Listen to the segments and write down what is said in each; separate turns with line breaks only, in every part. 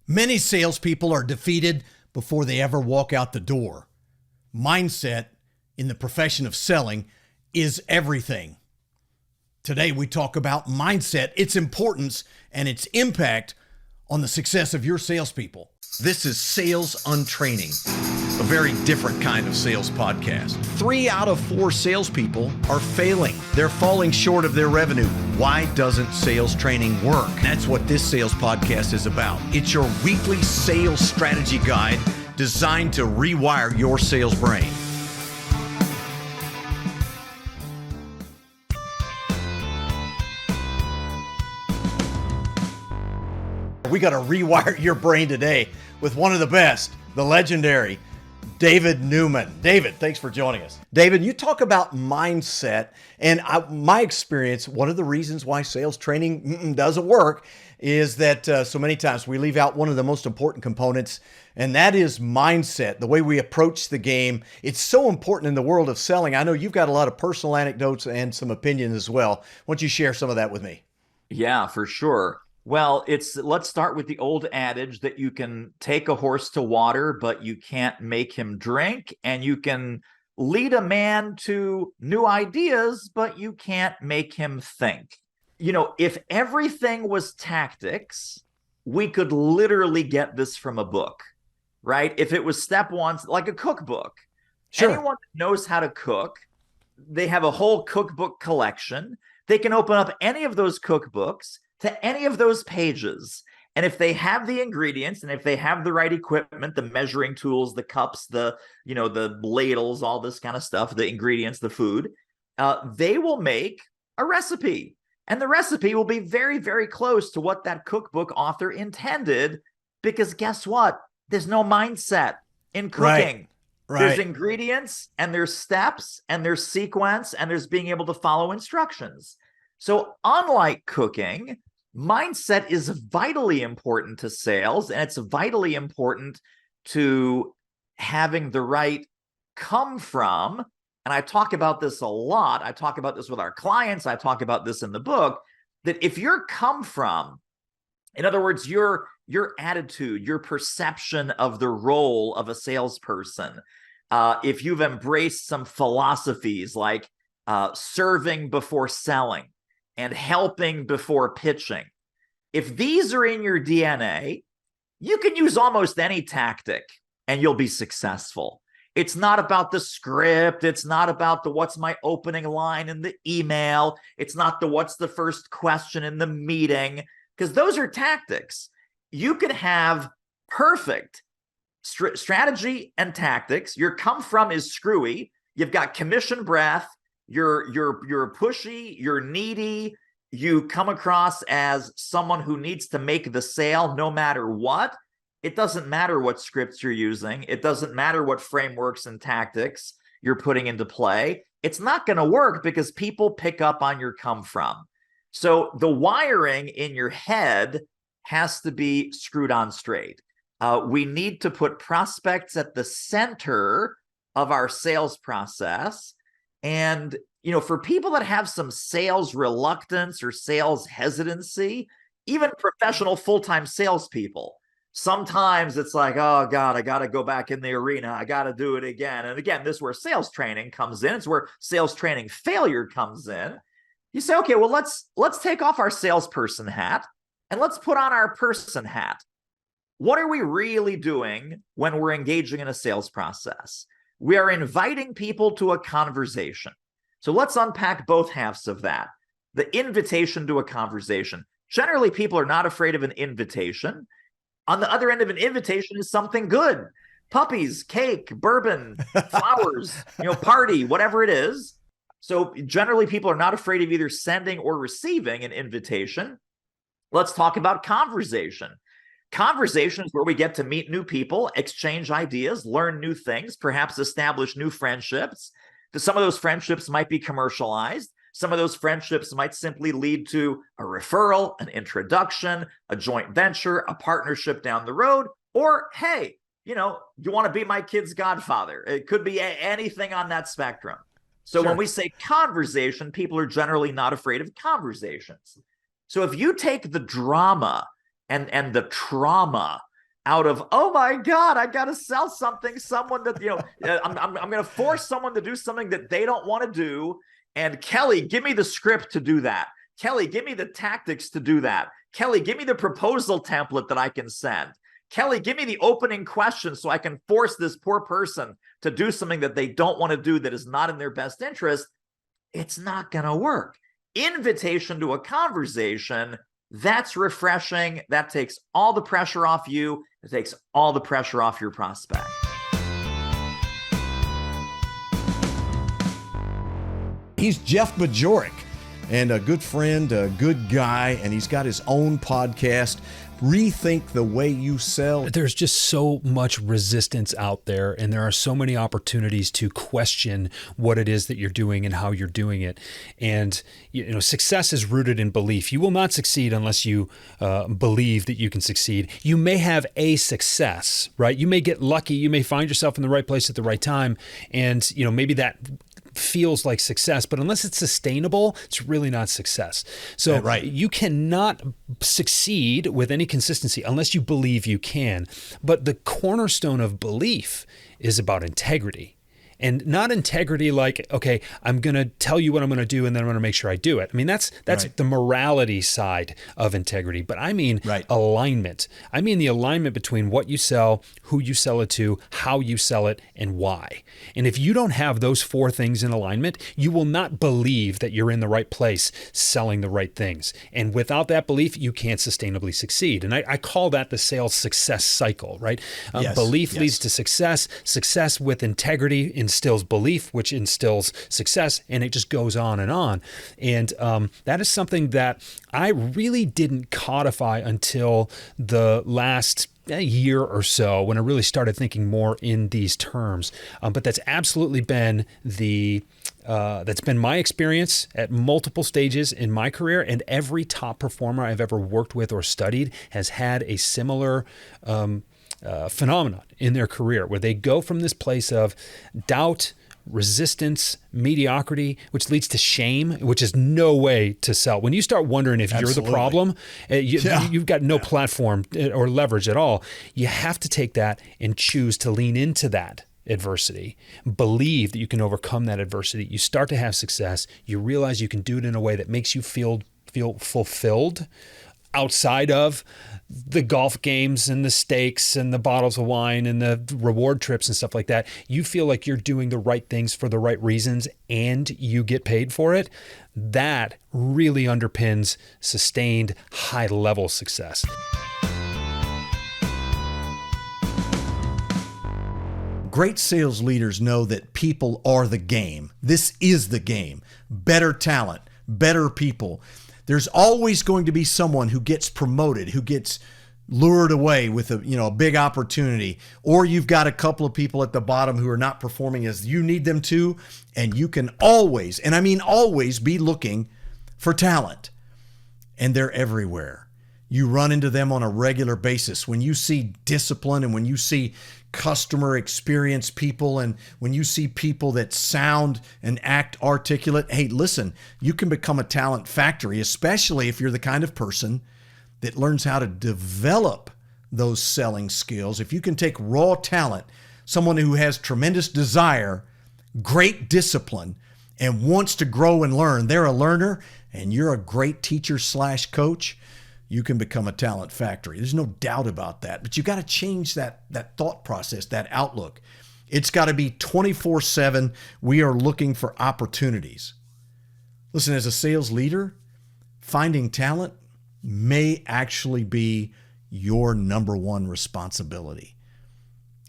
Many salespeople are defeated before they ever walk out the door. Mindset in the profession of selling is everything. Today, we talk about mindset, its importance, and its impact on the success of your salespeople. This is Sales Untraining, a very different kind of sales podcast. 3 out of 4 salespeople are failing. They're falling short of their revenue. Why doesn't sales training work? That's what this sales podcast is about. It's your weekly sales strategy guide designed to rewire your sales brain. We got to rewire your brain today with one of the best, the legendary David Newman. David, thanks for joining us. David, you talk about mindset, and my experience, one of the reasons why sales training doesn't work is that so many times we leave out one of the most important components, and that is mindset, the way we approach the game. It's so important in the world of selling. I know you've got a lot of personal anecdotes and some opinions as well. Why don't you share some of that with me?
Yeah, for sure. Well, let's start with the old adage that you can take a horse to water, but you can't make him drink, and you can lead a man to new ideas, but you can't make him think. You know, if everything was tactics, we could literally get this from a book, right? If it was step one, like a cookbook. Sure. Anyone that knows how to cook, they have a whole cookbook collection. They can open up any of those cookbooks to any of those pages. And if they have the ingredients and if they have the right equipment, the measuring tools, the cups, the ladles, all this kind of stuff, the ingredients, the food, they will make a recipe. And the recipe will be very, very close to what that cookbook author intended, because guess what? There's no mindset in cooking. Right. There's ingredients and there's steps and there's sequence and there's being able to follow instructions. So unlike cooking, mindset is vitally important to sales, and it's vitally important to having the right come from. And I talk about this a lot. I talk about this with our clients. I talk about this in the book, that if your come from, in other words, your attitude, your perception of the role of a salesperson, if you've embraced some philosophies like serving before selling, and helping before pitching. If these are in your DNA, you can use almost any tactic and you'll be successful. It's not about the script. It's not about the what's my opening line in the email. It's not the what's the first question in the meeting, because those are tactics. You can have perfect strategy and tactics. Your come from is screwy. You've got commission breath. You're pushy, you're needy, you come across as someone who needs to make the sale no matter what. It doesn't matter what scripts you're using. It doesn't matter what frameworks and tactics you're putting into play. It's not going to work because people pick up on your come from. So the wiring in your head has to be screwed on straight. We need to put prospects at the center of our sales process. And, for people that have some sales reluctance or sales hesitancy, even professional full-time salespeople, sometimes it's like, oh God, I got to go back in the arena. I got to do it again. And again, this is where sales training comes in. It's where sales training failure comes in. You say, okay, well, let's take off our salesperson hat and let's put on our person hat. What are we really doing when we're engaging in a sales process? We are inviting people to a conversation. So let's unpack both halves of that. The invitation to a conversation. Generally, people are not afraid of an invitation. On the other end of an invitation is something good. Puppies, cake, bourbon, flowers, party, whatever it is. So generally, people are not afraid of either sending or receiving an invitation. Let's talk about conversation. Conversation is where we get to meet new people, exchange ideas, learn new things, perhaps establish new friendships. Some of those friendships might be commercialized. Some of those friendships might simply lead to a referral, an introduction, a joint venture, a partnership down the road, or, hey, you want to be my kid's godfather. It could be anything on that spectrum. So When we say conversation, people are generally not afraid of conversations. So if you take the drama and the trauma out of, oh my God, I got to sell someone that, I'm going to force someone to do something that they don't want to do. And Kelly, give me the script to do that. Kelly, give me the tactics to do that. Kelly, give me the proposal template that I can send. Kelly, give me the opening question so I can force this poor person to do something that they don't want to do that is not in their best interest. It's not going to work. Invitation to a conversation, that's refreshing. That takes all the pressure off you. It takes all the pressure off your prospect.
He's Jeff Bajorek, and a good friend, a good guy, and he's got his own podcast, Rethink the Way You Sell.
There's just so much resistance out there, and there are so many opportunities to question what it is that you're doing and how you're doing it. And success is rooted in belief. You will not succeed unless you believe that you can succeed. You may have a success, right? You may get lucky. You may find yourself in the right place at the right time, and maybe that feels like success, but unless it's sustainable, it's really not success. So
right.
You cannot succeed with any consistency unless you believe you can. But the cornerstone of belief is about integrity. And not integrity like, okay, I'm going to tell you what I'm going to do and then I'm going to make sure I do it. I mean, that's
right.
The morality side of integrity. But I mean alignment. I mean the alignment between what you sell, who you sell it to, how you sell it, and why. And if you don't have those four things in alignment, you will not believe that you're in the right place selling the right things. And without that belief, you can't sustainably succeed. And I call that the sales success cycle, right? Belief leads to success. Success with integrity instills belief, which instills success, and it just goes on. And that is something that I really didn't codify until the last year or so when I really started thinking more in these terms. But that's absolutely been that's been my experience at multiple stages in my career, and every top performer I've ever worked with or studied has had a similar phenomenon in their career where they go from this place of doubt, resistance, mediocrity, which leads to shame, which is no way to sell. When you start wondering if you're the problem, you've got no platform or leverage at all. You have to take that and choose to lean into that adversity. Believe that you can overcome that adversity. You start to have success. You realize you can do it in a way that makes you feel fulfilled outside of the golf games and the steaks and the bottles of wine and the reward trips and stuff like that. You feel like you're doing the right things for the right reasons and you get paid for it. That really underpins sustained high-level success.
Great sales leaders know that people are the game. This is the game. Better talent, better people. There's always going to be someone who gets promoted, who gets lured away with a big opportunity, or you've got a couple of people at the bottom who are not performing as you need them to, and you can always, and I mean always, be looking for talent. And they're everywhere. You run into them on a regular basis. When you see discipline and when you see customer experience people and when you see people that sound and act articulate, hey, listen, you can become a talent factory, especially if you're the kind of person that learns how to develop those selling skills. If you can take raw talent, someone who has tremendous desire, great discipline, and wants to grow and learn, they're a learner, and you're a great teacher/coach, you can become a talent factory. There's no doubt about that. But you got to change that thought process, that outlook. It's got to be 24/7. We are looking for opportunities. Listen, as a sales leader, finding talent may actually be your number one responsibility.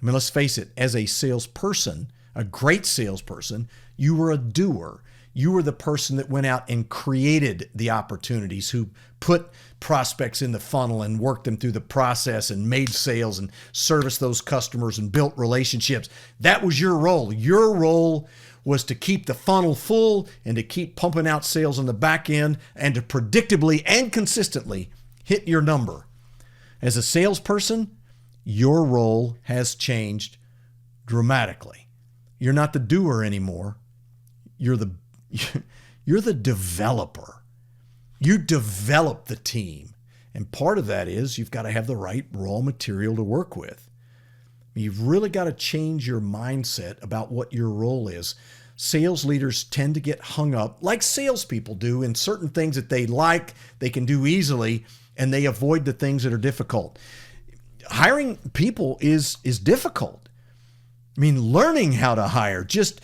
I mean, let's face it, as a salesperson, a great salesperson, you were a doer. You were the person that went out and created the opportunities, who put prospects in the funnel and worked them through the process and made sales and serviced those customers and built relationships. That was your role. Your role was to keep the funnel full and to keep pumping out sales on the back end and to predictably and consistently hit your number. As a salesperson, your role has changed dramatically. You're not the doer anymore. You're the developer. You develop the team. And part of that is you've got to have the right raw material to work with. You've really got to change your mindset about what your role is. Sales leaders tend to get hung up, like salespeople do, in certain things that they can do easily, and they avoid the things that are difficult. Hiring people is difficult. I mean, learning how to hire, just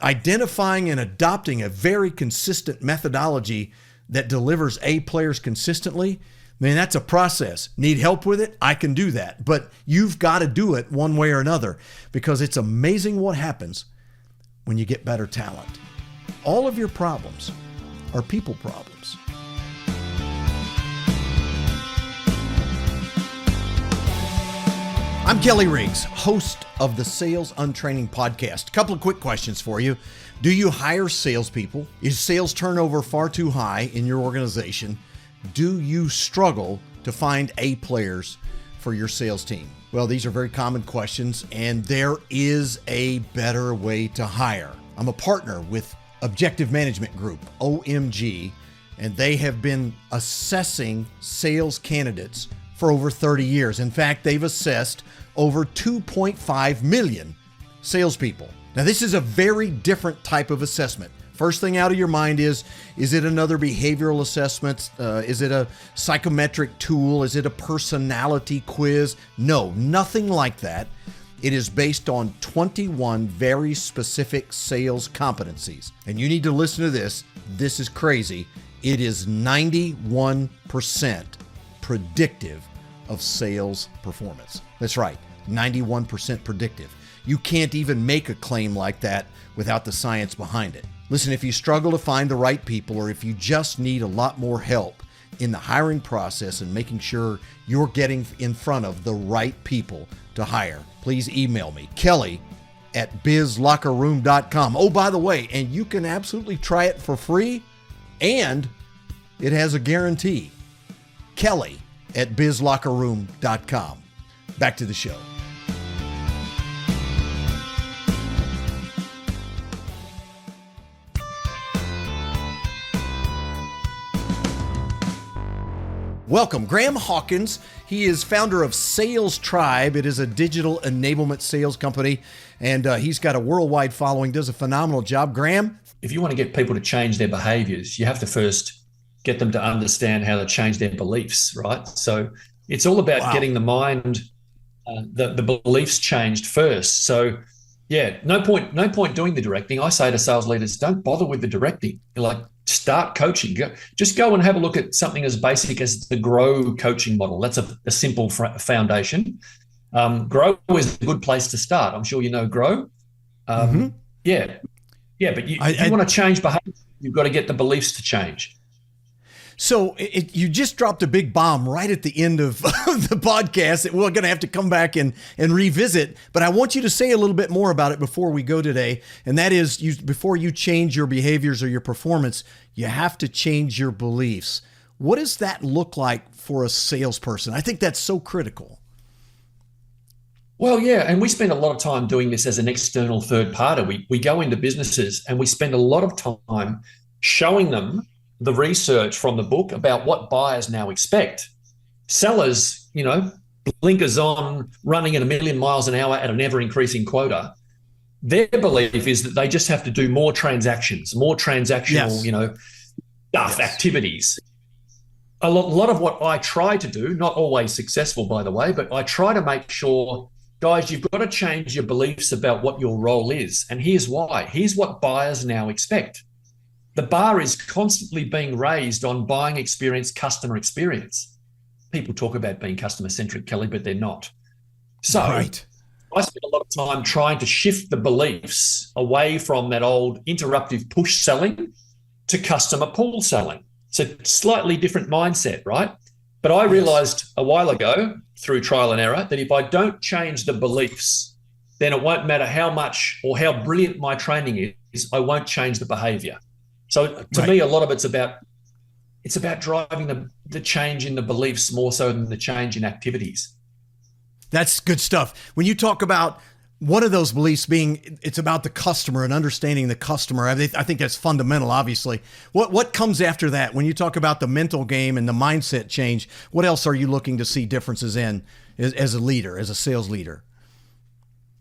identifying and adopting a very consistent methodology that delivers A players consistently, I mean, that's a process. Need help with it? I can do that. But you've got to do it one way or another, because it's amazing what happens when you get better talent. All of your problems are people problems. I'm Kelly Riggs, host of the Sales Untraining podcast. A couple of quick questions for you. Do you hire salespeople? Is sales turnover far too high in your organization? Do you struggle to find A players for your sales team? Well, these are very common questions, and there is a better way to hire. I'm a partner with Objective Management Group, OMG, and they have been assessing sales candidates for over 30 years. In fact, they've assessed over 2.5 million salespeople. Now, this is a very different type of assessment. First thing out of your mind is it another behavioral assessment? Is it a psychometric tool? Is it a personality quiz? No, nothing like that. It is based on 21 very specific sales competencies. And you need to listen to this. This is crazy. It is 91% predictive of sales performance. That's right, 91% predictive. You can't even make a claim like that without the science behind it. Listen, if you struggle to find the right people, or if you just need a lot more help in the hiring process and making sure you're getting in front of the right people to hire, please email me, kelly@bizlockerroom.com. Oh, by the way, and you can absolutely try it for free, and it has a guarantee. kelly@bizlockerroom.com. Back to the show. Welcome, Graham Hawkins. He is founder of SalesTribe. It is a digital enablement sales company, and he's got a worldwide following, does a phenomenal job. Graham?
If you want to get people to change their behaviors, you have to first get them to understand how to change their beliefs, right? So it's all about getting the mind, the beliefs changed first. So yeah, no point doing the directing. I say to sales leaders, don't bother with the directing. Like, start coaching. Just go and have a look at something as basic as the GROW coaching model. That's a simple foundation. GROW is a good place to start. I'm sure you know GROW. Yeah, but you want to change behavior, you've got to get the beliefs to change.
So you just dropped a big bomb right at the end of the podcast that we're going to have to come back and revisit. But I want you to say a little bit more about it before we go today. And that is, before you change your behaviors or your performance, you have to change your beliefs. What does that look like for a salesperson? I think that's so critical.
Well, yeah, and we spend a lot of time doing this as an external third party. We go into businesses and we spend a lot of time showing them the research from the book about what buyers now expect. Sellers, blinkers on, running at 1,000,000 miles an hour at an ever-increasing quota. Their belief is that they just have to do more transactions, more transactional, activities. A lot of what I try to do, not always successful, by the way, but I try to make sure, guys, you've got to change your beliefs about what your role is. And here's why. Here's what buyers now expect. The bar is constantly being raised on buying experience, customer experience. People talk about being customer-centric, Kelly, but they're not. So right. I spend a lot of time trying to shift the beliefs away from that old interruptive push selling to customer pull selling. It's a slightly different mindset, right? But I realized a while ago through trial and error that if I don't change the beliefs, then it won't matter how much or how brilliant my training is, I won't change the behavior. So to me, a lot of it's about driving the change in the beliefs more so than the change in activities.
That's good stuff. When you talk about One of those beliefs being it's about the customer and understanding the customer. I think that's fundamental, obviously. What comes after that? When you talk about the mental game and the mindset change, what else are you looking to see differences in as a leader, as a sales leader?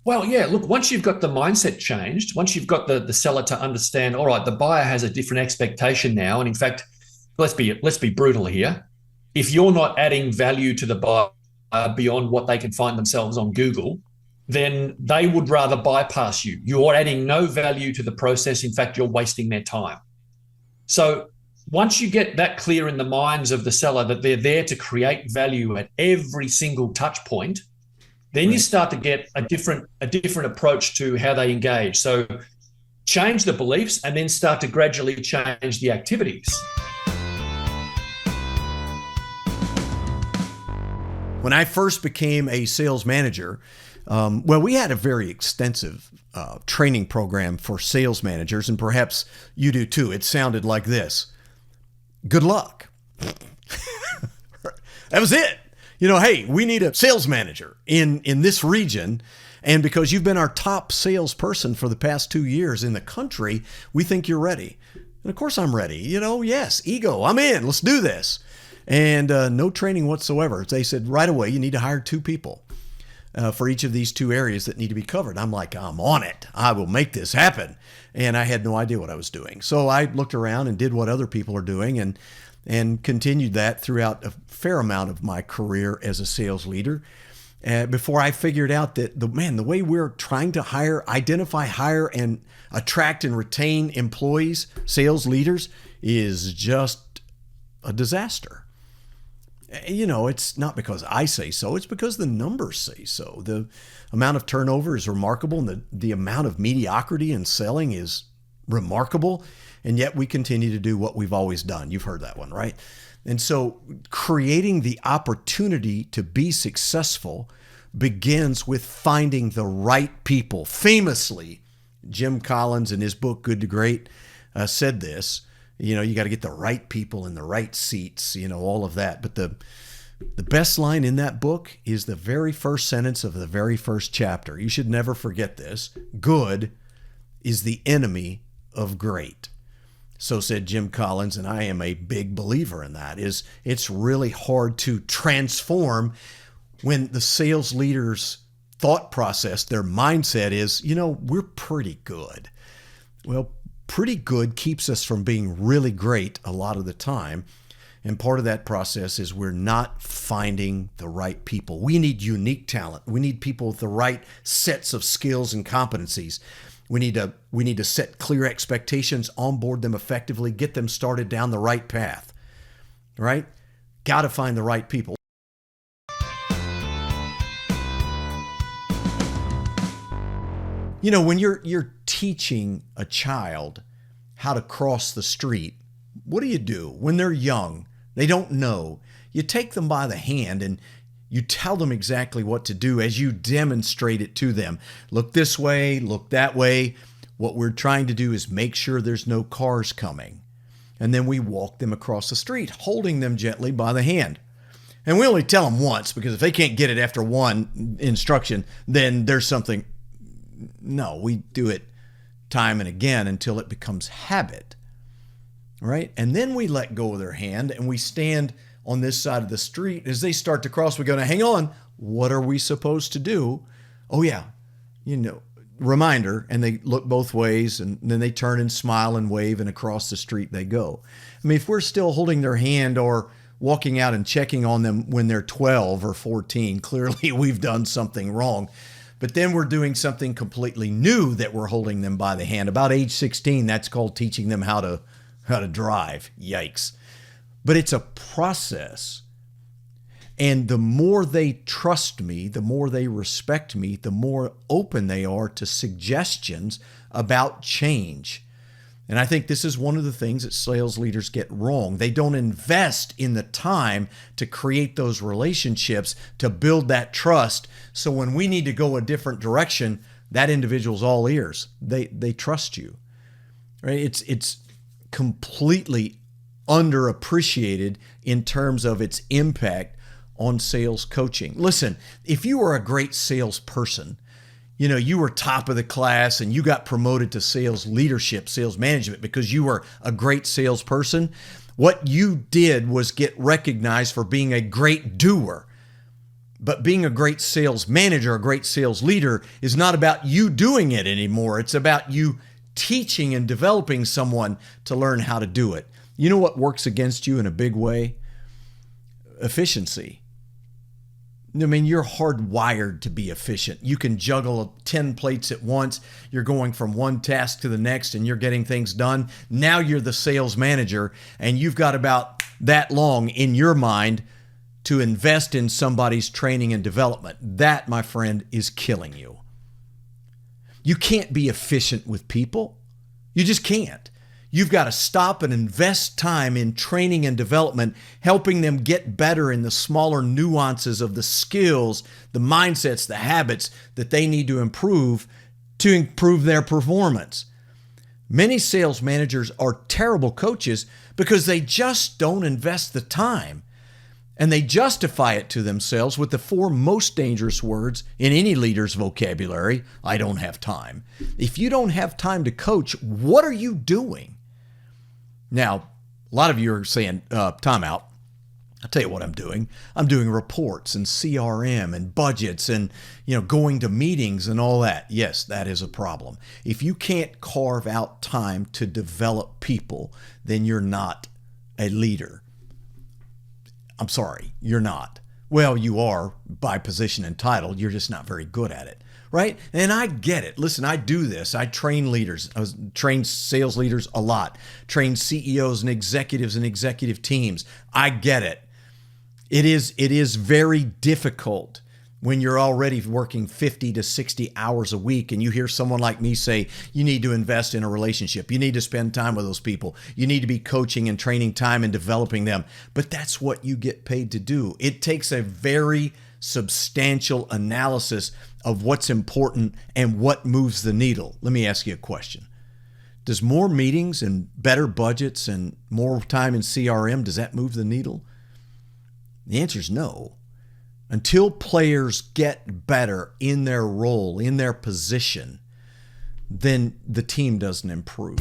Well, yeah, look, once you've got the mindset changed, once you've got the seller to understand, all right, the buyer has a different expectation now. And in fact, let's be brutal here. If you're not adding value to the buyer beyond what they can find themselves on Google, then they would rather bypass you. You're adding no value to the process. In fact, you're wasting their time. So once you get that clear in the minds of the seller that they're there to create value at every single touch point, then you start to get a different approach to how they engage. So change the beliefs and then start to gradually change the activities.
When I first became a sales manager, we had a very extensive training program for sales managers, and perhaps you do too. It sounded like this. Good luck. That was it. Hey, we need a sales manager in this region. And because you've been our top salesperson for the past 2 years in the country, we think you're ready. And of course I'm ready. Yes, ego, I'm in. Let's do this. And no training whatsoever. They said right away, you need to hire 2 people for each of these 2 areas that need to be covered. I'm like, I'm on it. I will make this happen. And I had no idea what I was doing. So I looked around and did what other people are doing and continued that throughout a fair amount of my career as a sales leader before I figured out that the way we're trying to identify, hire, and attract and retain employees, sales leaders, is just a disaster. It's not because I say so. It's because the numbers say so. The amount of turnover is remarkable, and the amount of mediocrity in selling is remarkable. And yet we continue to do what we've always done. You've heard that one, right? And so creating the opportunity to be successful begins with finding the right people. Famously, Jim Collins in his book, Good to Great, said this. You got to get the right people in the right seats, all of that. But the best line in that book is the very first sentence of the very first chapter. You should never forget this. Good is the enemy of great. So said Jim Collins, and I am a big believer in that. It's really hard to transform when the sales leader's thought process, their mindset is, we're pretty good. Well, pretty good keeps us from being really great a lot of the time. And part of that process is we're not finding the right people. We need unique talent. We need people with the right sets of skills and competencies. We need to set clear expectations, onboard them effectively, get them started down the right path. Right? Got to find the right people. When you're teaching a child how to cross the street, what do? When they're young, they don't know. You take them by the hand and you tell them exactly what to do as you demonstrate it to them. Look this way, look that way. What we're trying to do is make sure there's no cars coming. And then we walk them across the street, holding them gently by the hand. And we only tell them once, because if they can't get it after one instruction, then there's something. No, we do it time and again until it becomes habit, right? And then we let go of their hand and we stand on this side of the street. As they start to cross, we go, now, hang on, what are we supposed to do? Oh yeah, reminder, and they look both ways, and then they turn and smile and wave, and across the street they go. I mean, if we're still holding their hand or walking out and checking on them when they're 12 or 14, clearly we've done something wrong. But then we're doing something completely new that we're holding them by the hand. About age 16, that's called teaching them how to drive. Yikes. But it's a process. And the more they trust me, the more they respect me, the more open they are to suggestions about change. And I think this is one of the things that sales leaders get wrong. They don't invest in the time to create those relationships, to build that trust. So when we need to go a different direction, that individual's all ears. They trust you, right? It's completely underappreciated in terms of its impact on sales coaching. Listen, if you are a great salesperson, you were top of the class and you got promoted to sales leadership, sales management because you were a great salesperson. What you did was get recognized for being a great doer. But being a great sales manager, a great sales leader is not about you doing it anymore. It's about you teaching and developing someone to learn how to do it. You know what works against you in a big way? Efficiency. I mean, you're hardwired to be efficient. You can juggle 10 plates at once. You're going from one task to the next and you're getting things done. Now you're the sales manager and you've got about that long in your mind to invest in somebody's training and development. That, my friend, is killing you. You can't be efficient with people. You just can't. You've got to stop and invest time in training and development, helping them get better in the smaller nuances of the skills, the mindsets, the habits that they need to improve their performance. Many sales managers are terrible coaches because they just don't invest the time. And they justify it to themselves with the 4 most dangerous words in any leader's vocabulary. I don't have time. If you don't have time to coach, what are you doing? Now, a lot of you are saying, time out. I'll tell you what I'm doing. I'm doing reports and CRM and budgets and, going to meetings and all that. Yes, that is a problem. If you can't carve out time to develop people, then you're not a leader. I'm sorry, you're not. Well, you are by position and title. You're just not very good at it, right? And I get it. Listen, I do this. I train leaders. I train sales leaders a lot. Train CEOs and executive teams. I get it. It is very difficult when you're already working 50 to 60 hours a week and you hear someone like me say, you need to invest in a relationship. You need to spend time with those people. You need to be coaching and training time and developing them. But that's what you get paid to do. It takes a very substantial analysis of what's important and what moves the needle. Let me ask you a question. Does more meetings and better budgets and more time in CRM, does that move the needle? The answer is no. Until players get better in their role, in their position, then the team doesn't improve.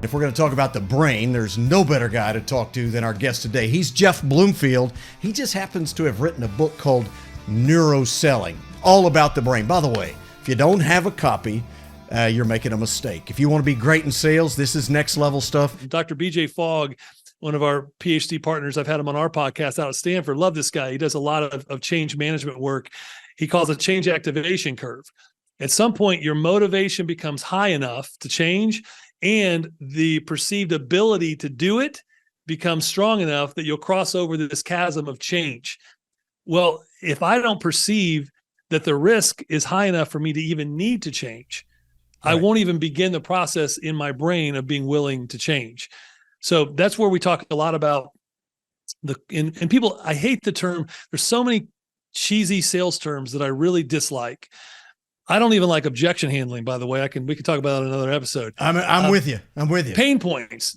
If we're going to talk about the brain, there's no better guy to talk to than our guest today. He's Jeff Bloomfield. He just happens to have written a book called NeuroSelling, all about the brain. By the way, if you don't have a copy, you're making a mistake. If you want to be great in sales, this is next level stuff.
Dr. BJ Fogg, one of our PhD partners, I've had him on our podcast out at Stanford. Love this guy. He does a lot of change management work. He calls it change activation curve. At some point, your motivation becomes high enough to change, and the perceived ability to do it becomes strong enough that you'll cross over this chasm of change. Well, if I don't perceive that the risk is high enough for me to even need to change, right, I won't even begin the process in my brain of being willing to change. So that's where we talk a lot about and people, I hate the term. There's so many cheesy sales terms that I really dislike. I don't even like objection handling, by the way. We could talk about it in another episode.
I'm with you. I'm with you.
Pain points.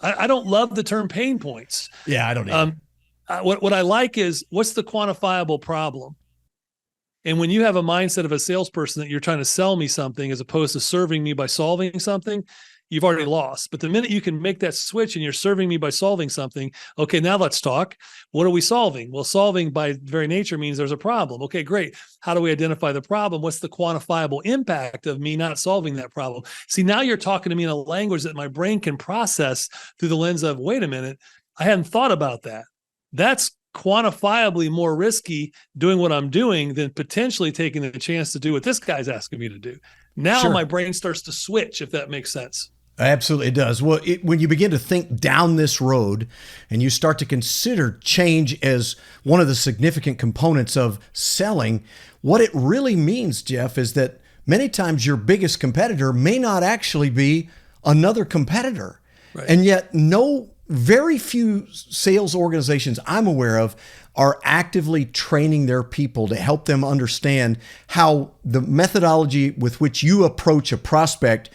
I don't love the term pain points.
Yeah, I don't either.
What I like is, what's the quantifiable problem? And when you have a mindset of a salesperson that you're trying to sell me something as opposed to serving me by solving something, you've already lost. But the minute you can make that switch and you're serving me by solving something, okay, now let's talk. What are we solving? Well, solving by very nature means there's a problem. Okay, great. How do we identify the problem? What's the quantifiable impact of me not solving that problem? See, now you're talking to me in a language that my brain can process through the lens of, wait a minute, I hadn't thought about that. That's quantifiably more risky doing what I'm doing than potentially taking the chance to do what this guy's asking me to do. Now
Sure.
My brain starts to switch, if that makes sense.
Absolutely, it does. Well, when you begin to think down this road and you start to consider change as one of the significant components of selling, what it really means, Jeff, is that many times your biggest competitor may not actually be another competitor.
Right.
And yet very few sales organizations I'm aware of are actively training their people to help them understand how the methodology with which you approach a prospect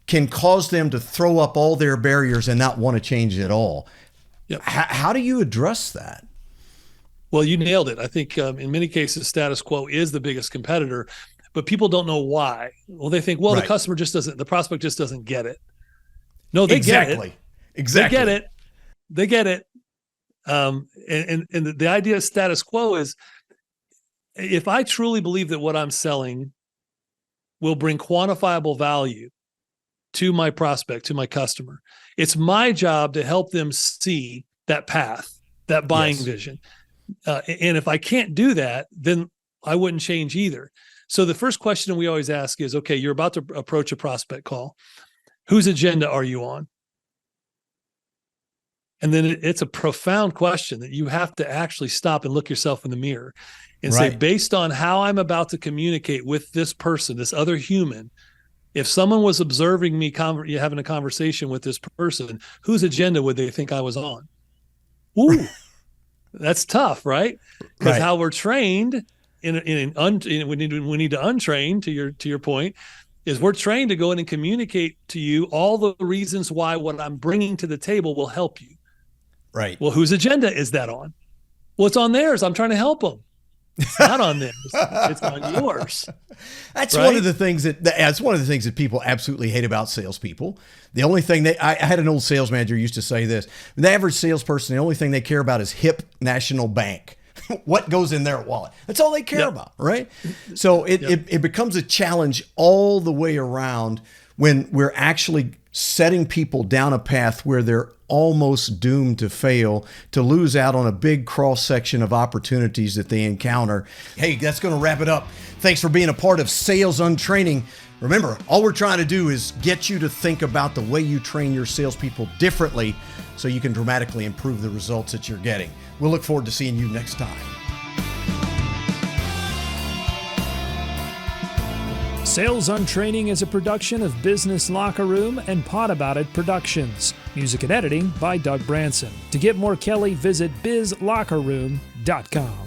can cause them to throw up all their barriers and not want to change at all.
Yep.
How do you address that?
Well, you nailed it. I think in many cases, status quo is the biggest competitor, but people don't know why. Well, they think, well,
Right.
the prospect just doesn't get it. No, they
Exactly.
get it.
Exactly.
They get it. And the idea of status quo is, if I truly believe that what I'm selling will bring quantifiable value to my prospect, to my customer, it's my job to help them see that path, that buying vision. And if I can't do that, then I wouldn't change either. So the first question we always ask is, okay, you're about to approach a prospect call. Whose agenda are you on? And then it's a profound question that you have to actually stop and look yourself in the mirror and say, based on how I'm about to communicate with this person, this other human, if someone was observing me having a conversation with this person, whose agenda would they think I was on? Ooh, that's tough, right? Because how we're trained we need to untrain, to your point, is we're trained to go in and communicate to you all the reasons why what I'm bringing to the table will help you.
Right.
Well, whose agenda is that on? Well, it's on theirs. I'm trying to help them. It's not on theirs. It's on yours.
That's one of the things that people absolutely hate about salespeople. The only thing I had an old sales manager who used to say this: the average salesperson, the only thing they care about is hip National Bank. What goes in their wallet? That's all they care about, right? So it becomes a challenge all the way around when we're actually setting people down a path where they're almost doomed to fail, to lose out on a big cross section of opportunities that they encounter. Hey, that's going to wrap it up. Thanks for being a part of Sales Untraining. Remember, all we're trying to do is get you to think about the way you train your salespeople differently so you can dramatically improve the results that you're getting. We'll look forward to seeing you next time.
Sales Untraining is a production of Business Locker Room and Pod About It Productions. Music and editing by Doug Branson. To get more Kelly, visit bizlockerroom.com.